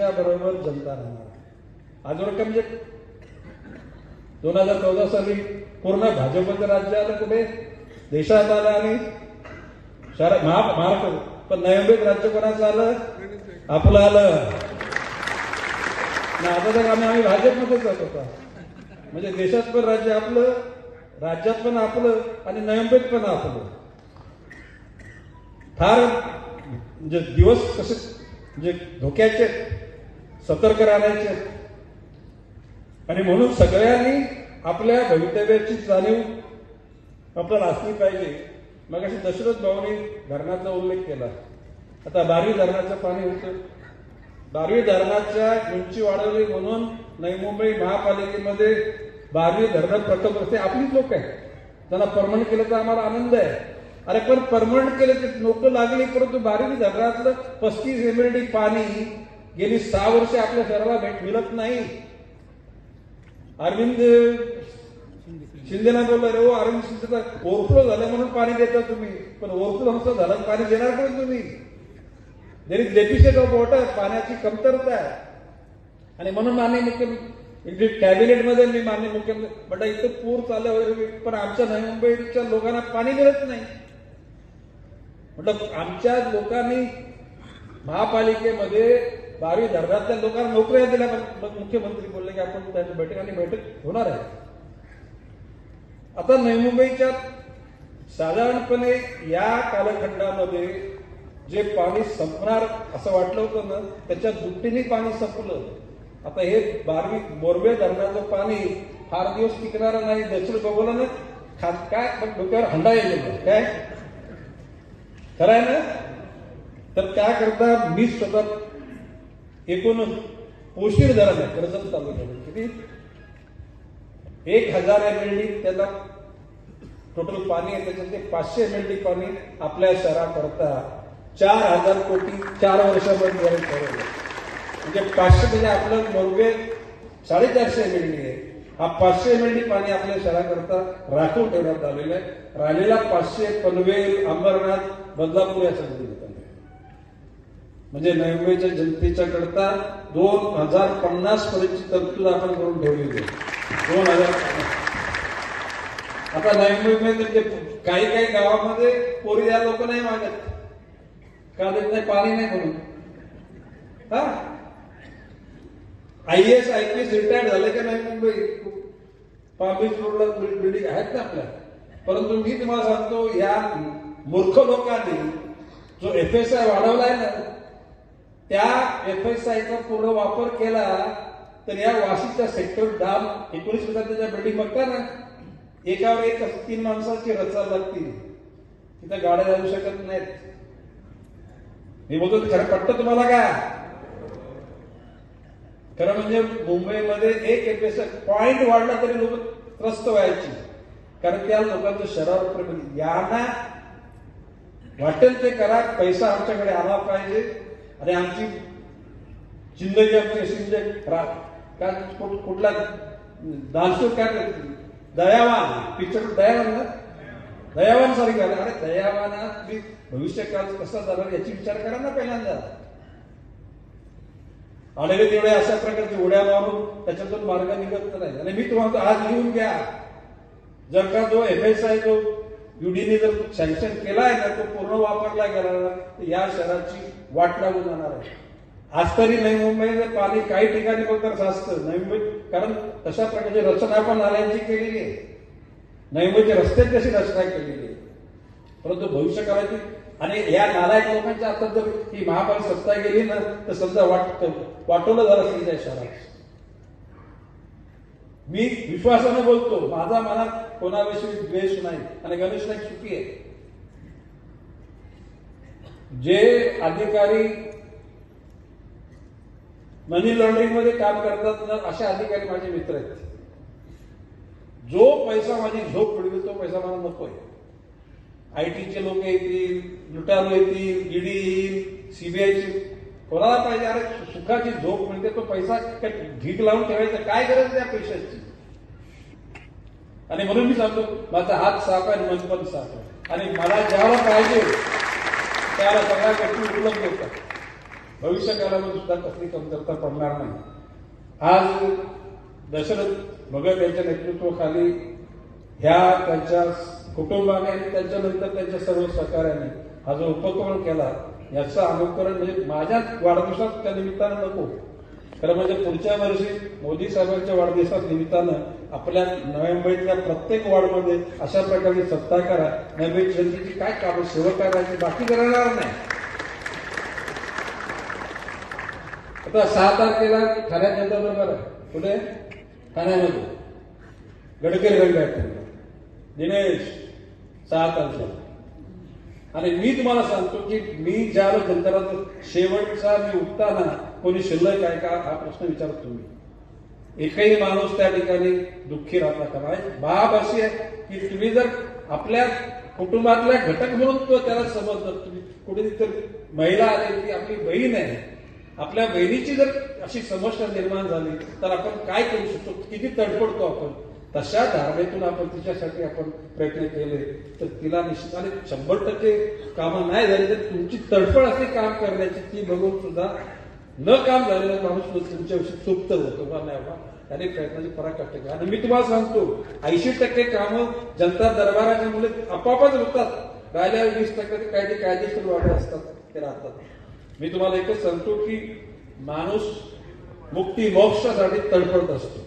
तुमच्या बरोबर जनता राहणार. अजून काय म्हणजे 2014 साली पूर्ण भाजपचं राज्य आलं, कुठे देशात आलं आणि महाराष्ट्र. पण नवी मुंबईत राज्य कोणाचं आलं? आपलं आलं. आता तर आम्ही भाजपमध्येच जात होता. म्हणजे देशात पण राज्य आपलं, राज्यात पण आपलं आणि नवी मुंबईत पण आपलं. फार म्हणजे दिवस कसे म्हणजे धोक्याचे, सतर्क राहण्याचे. आणि म्हणून सगळ्यांनी आपल्या भवितव्याची जाणीव आपल्याला असली पाहिजे. मग अशी दशरथ भाऊनी धरणाचा उल्लेख केला. आता बारवी धरणाचं पाणी होतं. बारवी धरणाच्या उंची वाढवली म्हणून नवी मुंबई महापालिकेमध्ये बारवी धरण प्रकल्प असते. आपलीच लोक आहेत, त्यांना परमनंट केलं तर आम्हाला आनंद आहे. अरे पण परमनंट केलं तर लोक लागली, परंतु बारवी धरणातलं 35 MLD पाणी गेली 6 वर्षे आपल्या शहराला मिळत नाही. अरविंद शिंदेना बोलला, रे हो अरविंद शिंदे ओव्हरफ्लो झालं म्हणून पाणी देता तुम्ही, पण ओव्हरफ्लो नसतं झालं पाणी देणार पण तुम्ही. जरी डेफिसिट ऑफ वॉटर, पाण्याची कमतरता आहे. आणि म्हणून माननीय मुख्यमंत्री कॅबिनेटमध्ये मी माननीय मुख्यमंत्री म्हटलं इथं पूर चालला वगैरे, पण आमच्या नवी मुंबईच्या लोकांना पाणी मिळत नाही. म्हटलं आमच्या लोकांनी महापालिकेमध्ये बारवी धरणातल्या लोकांना नोकऱ्या दिल्या. मग मुख्यमंत्री बोलले की आपण त्याच्या बैठक होणार आहे. आता नवी मुंबईच्या साधारणपणे या कालखंडामध्ये जे पाणी संपणार असं वाटलं होतं ना, त्याच्या दुपटीने पाणी संपलं. आता हे बारवी मोरबे धरणाचं पाणी फार दिवस टिकणार नाही. दक्षिण बघवलं ना काय डोक्यावर हंडा येईल काय खरं आहे ना. तर त्या करता मी स्वतः एकूण पोशीर धरण आहे कर्जत तालुक्यात, किती 1000 MLD त्याला टोटल पाणी आहे. त्याच्यात ते 500 MLD पाणी आपल्या शहराकरता 4000 कोटी 4 वर्षामध्ये ठरवलं. म्हणजे 500 म्हणजे आपलं मोरबे 450 MLD आहे. हा 500 MLD पाणी आपल्या शहराकरता राखून ठेवण्यात आलेलं आहे. राहिलेला 500 पनवेल, अंबरनाथ, बदलापूर यासाठी देतात. म्हणजे नवी मुंबईच्या जनतेच्या करता 2050 पर्यंतची तरतूद आपण करून ठेवलेली आहे. 2050. आता नवी मुंबईमध्ये काही गावामध्ये पोरी या लोक नाही मागत, का देत नाही? पाणी नाही म्हणून. हा IAS IPS रिटायर्ड झाले का नवी मुंबई? पाम बीच रोडला बिल्डिंग आहेत ना आपल्या. परंतु मी तुम्हाला सांगतो, या मूर्ख लोकांनी जो FSI वाढवलाय ना, त्या FSIचा पूर्ण वापर केला तर या वाशीच्या सेक्टर 19% बिल्डिंग बघता ना, एकावर एक 3 माणसाची रचना लागतील. तिथं गाड्या जाऊ शकत नाहीत. मी बोलतो खरं पटतं तुम्हाला का? खरं म्हणजे मुंबईमध्ये एक FSI पॉइंट वाढला तरी लोक त्रस्त व्हायची, कारण त्या लोकांचं शहरावर यांना वाटेल ते करा, पैसा आमच्याकडे आला पाहिजे आणि आमची जिंदगी आमची अशी कुठला दानशूर काय दयावान पिक्चर दयावान ना, दयावान सारखी झालं. अरे दयावानात मी भविष्यकाळ कसा जाणार याची विचार करा ना पहिल्यांदा. आलेले तेवढे अशा प्रकारचे उड्या मारून त्याच्यातून मार्ग निघत नाही. आणि मी तुम्हाला आज लिहून घ्या, जर का जो FSI जो UDने जर सँक्शन केलाय ना, तो पूर्ण वापरला गेला ना, तर या शहराची वाट लागून जाणार आहे. आज तरी नवी मुंबईमध्ये पाणी काही ठिकाणी फक्त असतं नवी मुंबई, कारण तशा प्रकारची रचना पण नाल्यांची केलेली आहे. नवी मुंबईच्या रस्त्यात तशी रचना केलेली आहे. परंतु भविष्य काळाची आणि या नालायक लोकांच्या आता जर ही महापालिका सत्ता गेली ना, तर समजा वाटवलं झालं असेल त्या शहरात. मी विश्वासाने बोलतो, माझा मनात कोणाविषयी द्वेष नाही आणि गणेश नाईक चुकी आहे. जे अधिकारी मनी लॉन्ड्रिंग मध्ये काम करतात ना, असे अधिकारी माझे मित्र आहेत. जो पैसा माझी झोप मिळवेल तो पैसा मला नकोय. IT चे लोक येतील, लुटारू येतील, ED येईल, CBI कोणाला पाहिजे? अरे सुखाची झोप मिळते, तो पैसा ढीक लावून ठेवायचा काय गरज त्या पैशाची? आणि म्हणून मी सांगतो, माझा हात साफ आहे, मन पण साफ आहे. आणि मला ज्याला पाहिजे त्याला सगळ्या गोष्टी उपलब्ध होतात. भविष्य काळामध्ये सुद्धा कसली कमतरता पडणार नाही. आज दशरथ भगत यांच्या नेतृत्वाखाली ह्या त्यांच्या कुटुंबाने आणि त्याच्यानंतर त्यांच्या सर्व सहकार्याने हा जो उपक्रम केला याचं अनुकरण म्हणजे माझ्या वाढदिवसात त्या निमित्तानं नको, खरं म्हणजे पुढच्या वर्षी मोदी साहेबांच्या वाढदिवसात निमित्तानं आपल्या नवी मुंबईतल्या प्रत्येक वॉर्डमध्ये अशा प्रकारची सत्ता करा. नवी जनतेची काय कामं सेवा करायची बाकी करणार नाही. आता 6 तारखेला ठाण्यात जनता दरबार आहे. कुठे? ठाण्यामध्ये गडकरी रंगायत दिनेश 6 तारखेला. आणि मी तुम्हाला सांगतो की मी ज्या जनतेला शेवटचा मी उठताना कोणी शिल्लक आहे का हा प्रश्न विचारतो तुम्ही. एकही माणूस त्या ठिकाणी दुःखी राहता का? बाब अशी आहे की तुम्ही जर आपल्या कुटुंबातल्या घटक म्हणून तो त्याला समजलं, तुम्ही कुठे तर महिला आली ती आपली बहीण आहे, आपल्या बहिणीची जर अशी समस्या निर्माण झाली तर आपण काय करू शकतो, किती तडफडतो आपण. तशा धारणेतून आपण तिच्यासाठी आपण प्रयत्न केले तर तिला निश्चित आणि 100% कामं नाही झाली तर तुमची तडफड असते काम करण्याची ती बघून सुद्धा न काम झालेला माणूस तुमच्याविषयी चुकत होतो का नाही बा त्याने प्रयत्नाची पराकाष्ठा केली. आणि मी तुम्हाला सांगतो 80% कामं जनता दरबाराच्या मुले आपोआपच होतात. राहिल्या 20% कायदेशीर वाढे असतात ते राहतात. मी तुम्हाला एकच सांगतो की माणूस मुक्ती मोक्षासाठी तडफडत असतो.